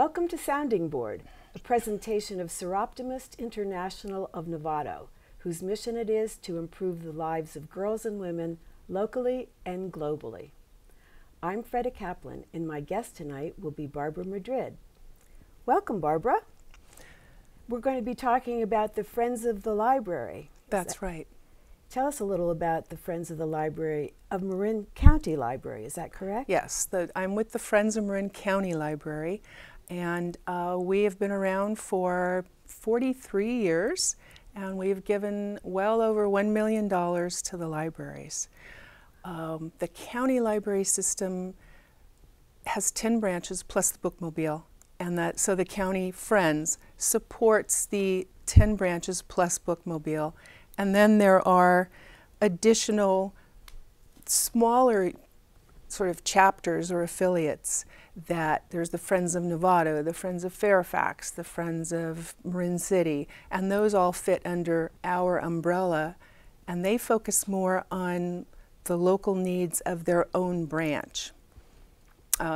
Welcome to Sounding Board, a presentation of Seroptimist International of Novato, whose mission it is to improve the lives of girls and women locally and globally. I'm Freda Kaplan, and my guest tonight will be Barbara Madrid. Welcome, Barbara. We're going to be talking about the Friends of the Library. That's right. Tell us a little about the Friends of the Library of Marin County Library, is that correct? Yes, I'm with the Friends of Marin County Library, and we have been around for 43 years, and we've given well over $1 million to the libraries. The county library system has 10 branches plus the bookmobile, and so the county Friends supports the 10 branches plus bookmobile. And then there are additional smaller sort of chapters or affiliates that there's the Friends of Novato, the Friends of Fairfax, the Friends of Marin City, and those all fit under our umbrella, and they focus more on the local needs of their own branch.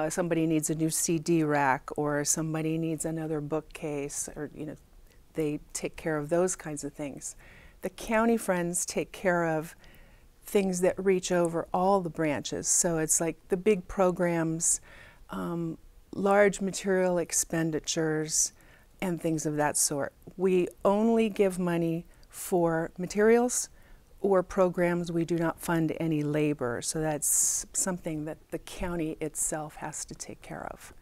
Somebody needs a new CD rack, or somebody needs another bookcase, or they take care of those kinds of things. The county Friends take care of things that reach over all the branches. So it's like the big programs, large material expenditures, and things of that sort. We only give money for materials or programs. We do not fund any labor. So that's something that the county itself has to take care of.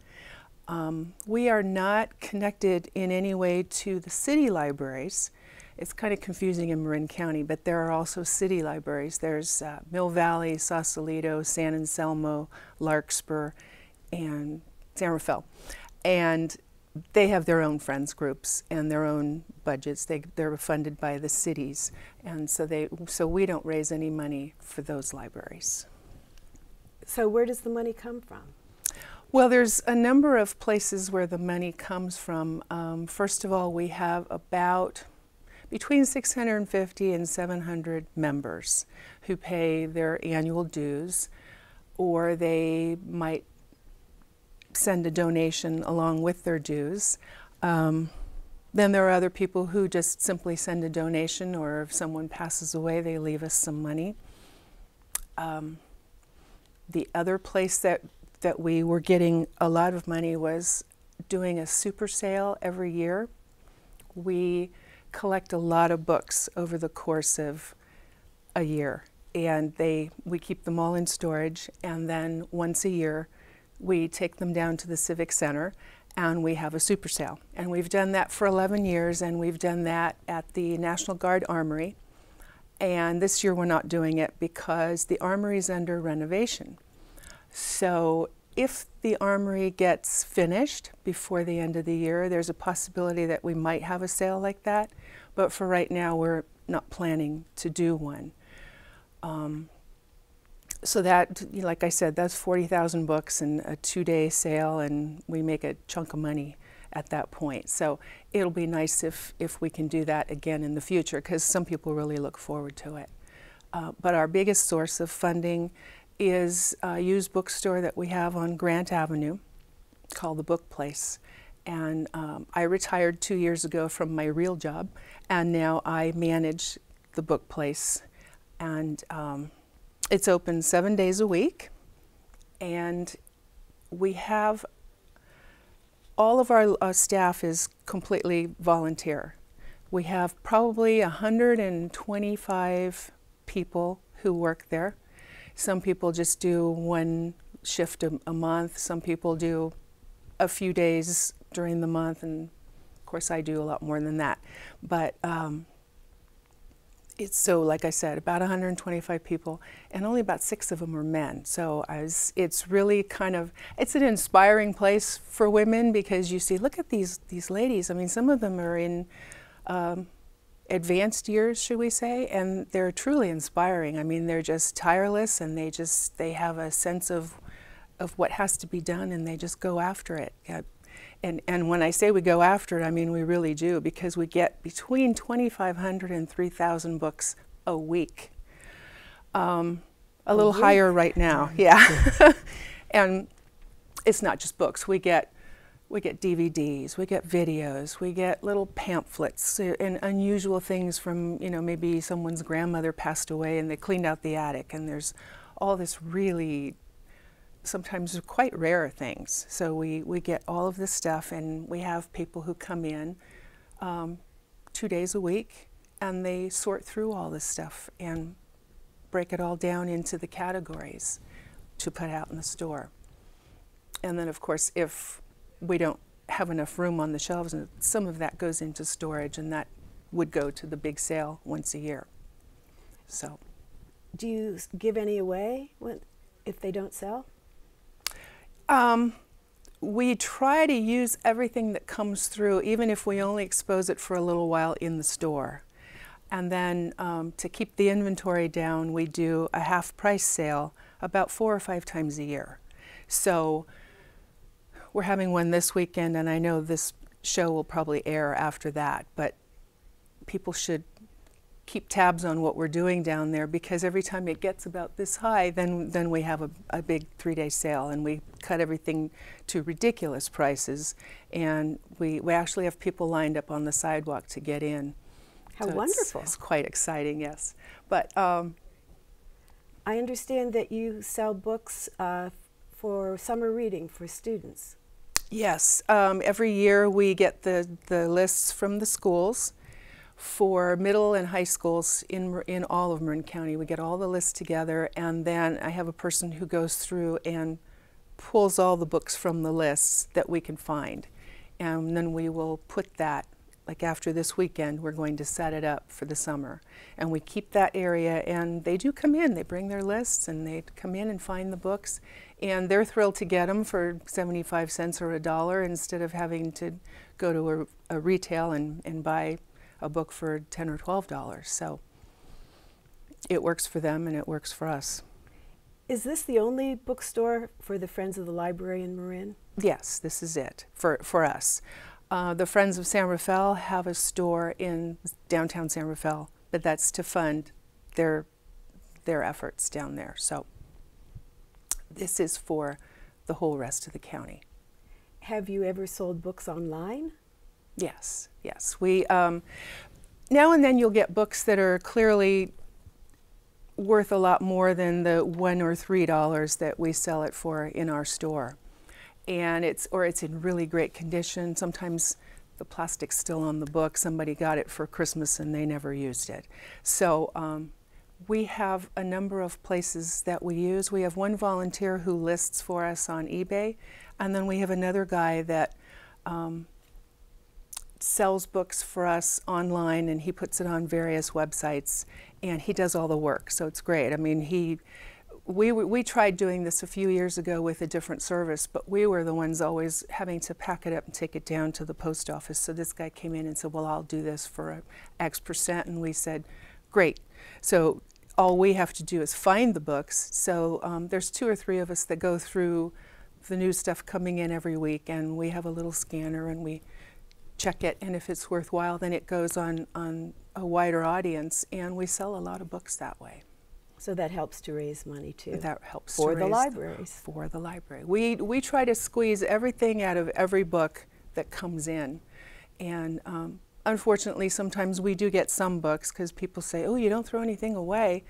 We are not connected in any way to the city libraries. It's kind of confusing in Marin County, but there are also city libraries. There's Mill Valley, Sausalito, San Anselmo, Larkspur, and San Rafael. And they have their own Friends groups and their own budgets. They're funded by the cities, and so we don't raise any money for those libraries. So where does the money come from? Well, there's a number of places where the money comes from. First of all, we have about between 650 and 700 members who pay their annual dues, or they might send a donation along with their dues. Then there are other people who just simply send a donation, or if someone passes away, they leave us some money. The other place that we were getting a lot of money was doing a super sale every year. We collect a lot of books over the course of a year, and we keep them all in storage, and then once a year we take them down to the Civic Center and we have a super sale. And we've done that for 11 years, and we've done that at the National Guard Armory, and this year we're not doing it because the Armory is under renovation. So if the Armory gets finished before the end of the year, there's a possibility that we might have a sale like that. But for right now, we're not planning to do one. So that, like I said, that's 40,000 books and a 2-day sale, and we make a chunk of money at that point. So it'll be nice if we can do that again in the future, because some people really look forward to it. But our biggest source of funding is a used bookstore that we have on Grant Avenue called The Book Place. And I retired 2 years ago from my real job, and now I manage The Book Place. And it's open 7 days a week, and we have all of our staff is completely volunteer. We have probably 125 people who work there. Some people just do one shift a month. Some people do a few days during the month, and of course I do a lot more than that. But it's, so like I said, about 125 people, and only about 6 of them are men. So it's really kind of, it's an inspiring place for women, because you see, look at these ladies. I mean, some of them are in advanced years, should we say, and they're truly inspiring. I mean, they're just tireless, and they have a sense of what has to be done, and they just go after it. And when I say we go after it, I mean we really do, because we get between 2,500 and 3,000 books a week. A little higher right now, yeah. And it's not just books. We get We get DVDs, we get videos, we get little pamphlets and unusual things from, you know, maybe someone's grandmother passed away and they cleaned out the attic, and there's all this really, sometimes quite rare things. So we get all of this stuff, and we have people who come in 2 days a week, and they sort through all this stuff and break it all down into the categories to put out in the store. And then, of course, if we don't have enough room on the shelves, and some of that goes into storage, and that would go to the big sale once a year. So, do you give any away if they don't sell? We try to use everything that comes through, even if we only expose it for a little while in the store. And then to keep the inventory down, we do a half-price sale about 4 or 5 times a year. So we're having one this weekend, and I know this show will probably air after that, but people should keep tabs on what we're doing down there, because every time it gets about this high, then we have a big 3-day sale, and we cut everything to ridiculous prices, and we actually have people lined up on the sidewalk to get in. How so wonderful. It's quite exciting, yes. But I understand that you sell books for summer reading for students. Yes, every year we get the lists from the schools for middle and high schools in all of Marin County. We get all the lists together, and then I have a person who goes through and pulls all the books from the lists that we can find. And then we will put that, like after this weekend, we're going to set it up for the summer. And we keep that area, and they do come in. They bring their lists, and they come in and find the books. And they're thrilled to get them for 75 cents or $1 instead of having to go to a retail and buy a book for $10 or $12. So it works for them, and it works for us. Is this the only bookstore for the Friends of the Library in Marin? Yes, this is it for us. The Friends of San Rafael have a store in downtown San Rafael, but that's to fund their efforts down there. So this is for the whole rest of the county. Have you ever sold books online? Yes, yes. We now and then you'll get books that are clearly worth a lot more than the $1 or $3 that we sell it for in our store. And it's in really great condition. Sometimes the plastic's still on the book. Somebody got it for Christmas and they never used it. So we have a number of places that we use. We have one volunteer who lists for us on eBay, and then we have another guy that sells books for us online, and he puts it on various websites, and he does all the work, so it's great. I mean, we tried doing this a few years ago with a different service, but we were the ones always having to pack it up and take it down to the post office. So this guy came in and said, well, I'll do this for X%, and we said, great. So all we have to do is find the books. So there's 2 or 3 of us that go through the new stuff coming in every week, and we have a little scanner, and we check it, and if it's worthwhile, then it goes on a wider audience, and we sell a lot of books that way. So that helps to raise money too. That helps for to the raise libraries. For the library. We try to squeeze everything out of every book that comes in, and unfortunately sometimes we do get some books because people say, oh, you don't throw anything away.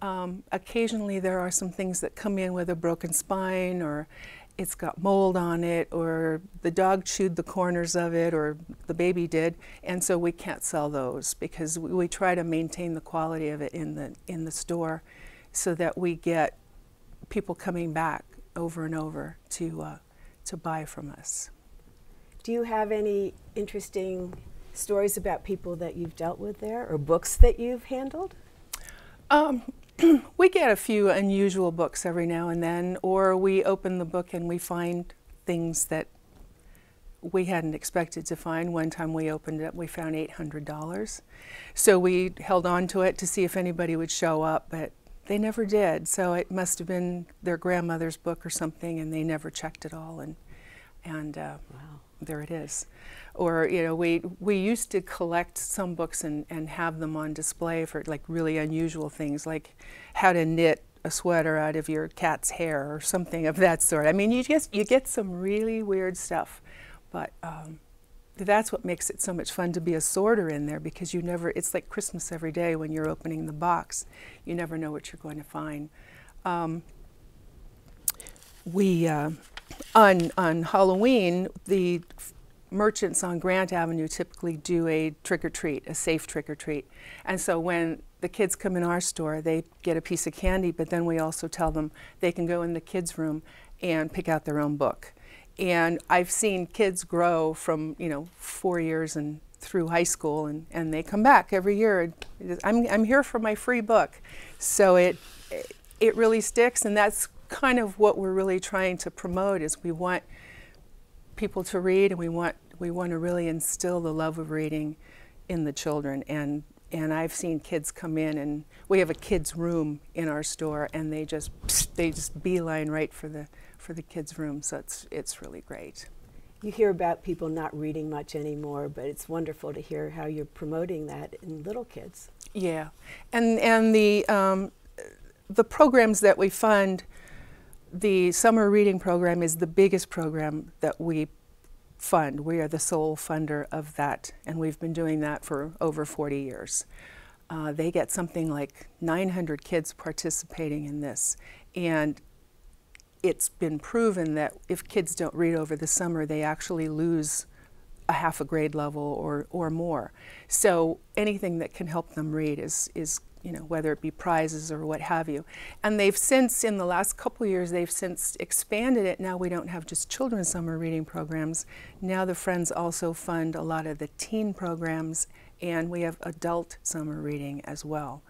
Occasionally there are some things that come in with a broken spine, or it's got mold on it, or the dog chewed the corners of it, or the baby did, and so we can't sell those because we try to maintain the quality of it in the store, so that we get people coming back over and over to buy from us. Do you have any interesting stories about people that you've dealt with there, or books that you've handled? We get a few unusual books every now and then, or we open the book and we find things that we hadn't expected to find. One time we opened it, we found $800. So we held on to it to see if anybody would show up, but they never did. So it must have been their grandmother's book or something, and they never checked it all, and wow. There it is. Or, you know, we used to collect some books and have them on display for like really unusual things, like how to knit a sweater out of your cat's hair or something of that sort. I mean, you get some really weird stuff, But that's what makes it so much fun to be a sorter in there, because it's like Christmas every day when you're opening the box. You never know what you're going to find. On Halloween, the merchants on Grant Avenue typically do a trick-or-treat, a safe trick-or-treat. And so when the kids come in our store, they get a piece of candy, but then we also tell them they can go in the kids' room and pick out their own book. And I've seen kids grow from, 4 years and through high school, and they come back every year. I'm here for my free book. So it really sticks, and that's kind of what we're really trying to promote, is we want people to read, and we want to really instill the love of reading in the children. And I've seen kids come in, and we have a kids' room in our store, and they just beeline right for the kids' room. So it's really great. You hear about people not reading much anymore, but it's wonderful to hear how you're promoting that in little kids. Yeah, and the programs that we fund, the summer reading program is the biggest program that we fund. We are the sole funder of that, and we've been doing that for over 40 years. They get something like 900 kids participating in this, and it's been proven that if kids don't read over the summer, they actually lose a half a grade level or more. So anything that can help them read is whether it be prizes or what have you. And they've since, in the last couple of years, they've since expanded it. Now we don't have just children's summer reading programs. Now the Friends also fund a lot of the teen programs, and we have adult summer reading as well.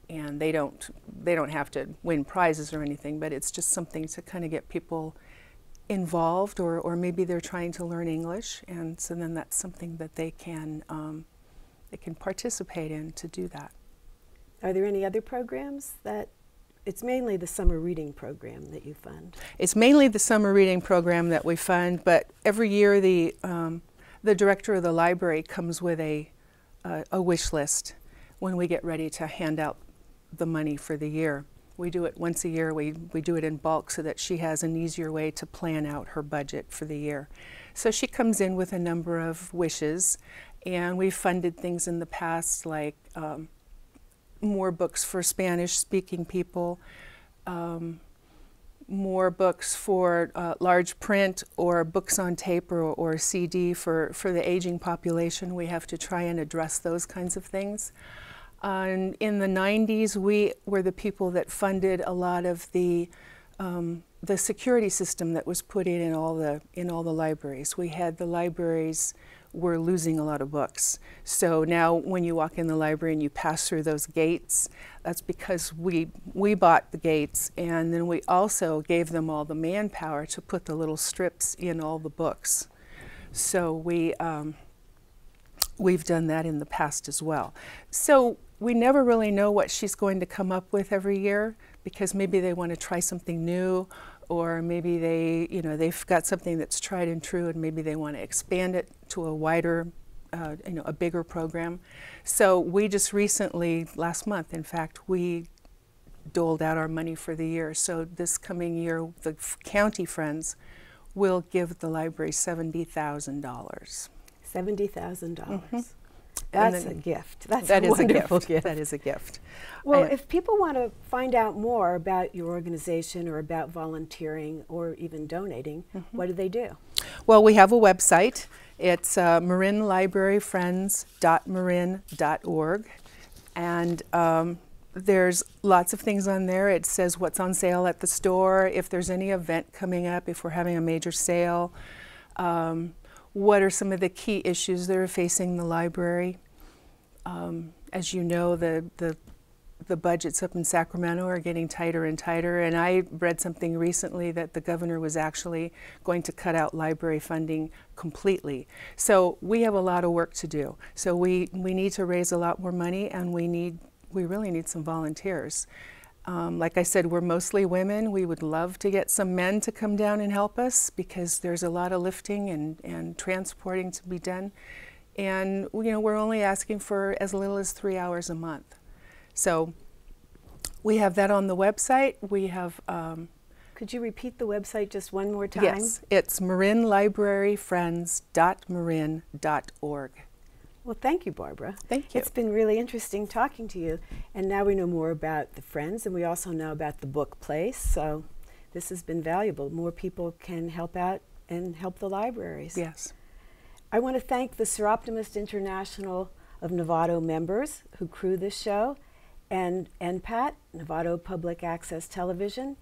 And they don't have to win prizes or anything, but it's just something to kind of get people involved, or maybe they're trying to learn English, and so then that's something that they can participate in to do that. Are there any other programs that, it's mainly the summer reading program that you fund? It's mainly the summer reading program that we fund, but every year the director of the library comes with a wish list when we get ready to hand out the money for the year. We do it once a year. We do it in bulk so that she has an easier way to plan out her budget for the year. So she comes in with a number of wishes, and we've funded things in the past like more books for Spanish-speaking people, more books for large print, or books on tape or CD for the aging population. We have to try and address those kinds of things. And in the 90s, we were the people that funded a lot of the security system that was put in all the libraries. We had the libraries were losing a lot of books. So now when you walk in the library and you pass through those gates, that's because we bought the gates, and then we also gave them all the manpower to put the little strips in all the books. So we've done that in the past as well. So we never really know what she's going to come up with every year, because maybe they want to try something new, or maybe they've got something that's tried and true, and maybe they want to expand it to a wider, a bigger program. So we just recently, last month in fact, we doled out our money for the year. So this coming year, the County Friends will give the library $70,000. $70,000. Mm-hmm. That's a gift. That's a wonderful gift. That is a gift. Well, if people want to find out more about your organization, or about volunteering, or even donating, what do they do? Well, we have a website. It's marinlibraryfriends.marin.org, and there's lots of things on there. It says what's on sale at the store, if there's any event coming up, if we're having a major sale, what are some of the key issues that are facing the library. As you know, the budgets up in Sacramento are getting tighter and tighter, and I read something recently that the governor was actually going to cut out library funding completely. So we have a lot of work to do. So we need to raise a lot more money, and we really need some volunteers. Like I said, we're mostly women. We would love to get some men to come down and help us, because there's a lot of lifting and transporting to be done. And we're only asking for as little as 3 hours a month. So we have that on the website. We have Could you repeat the website just one more time? Yes, it's marinlibraryfriends.marin.org. Well, thank you, Barbara. Thank you. It's been really interesting talking to you. And now we know more about the Friends, and we also know about the book Place. So this has been valuable. More people can help out and help the libraries. Yes. I want to thank the Seroptimist International of Novato members who crew this show, and NPAT, Novato Public Access Television,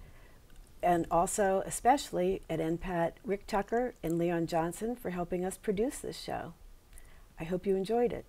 and also especially at NPAT, Rick Tucker and Leon Johnson for helping us produce this show. I hope you enjoyed it.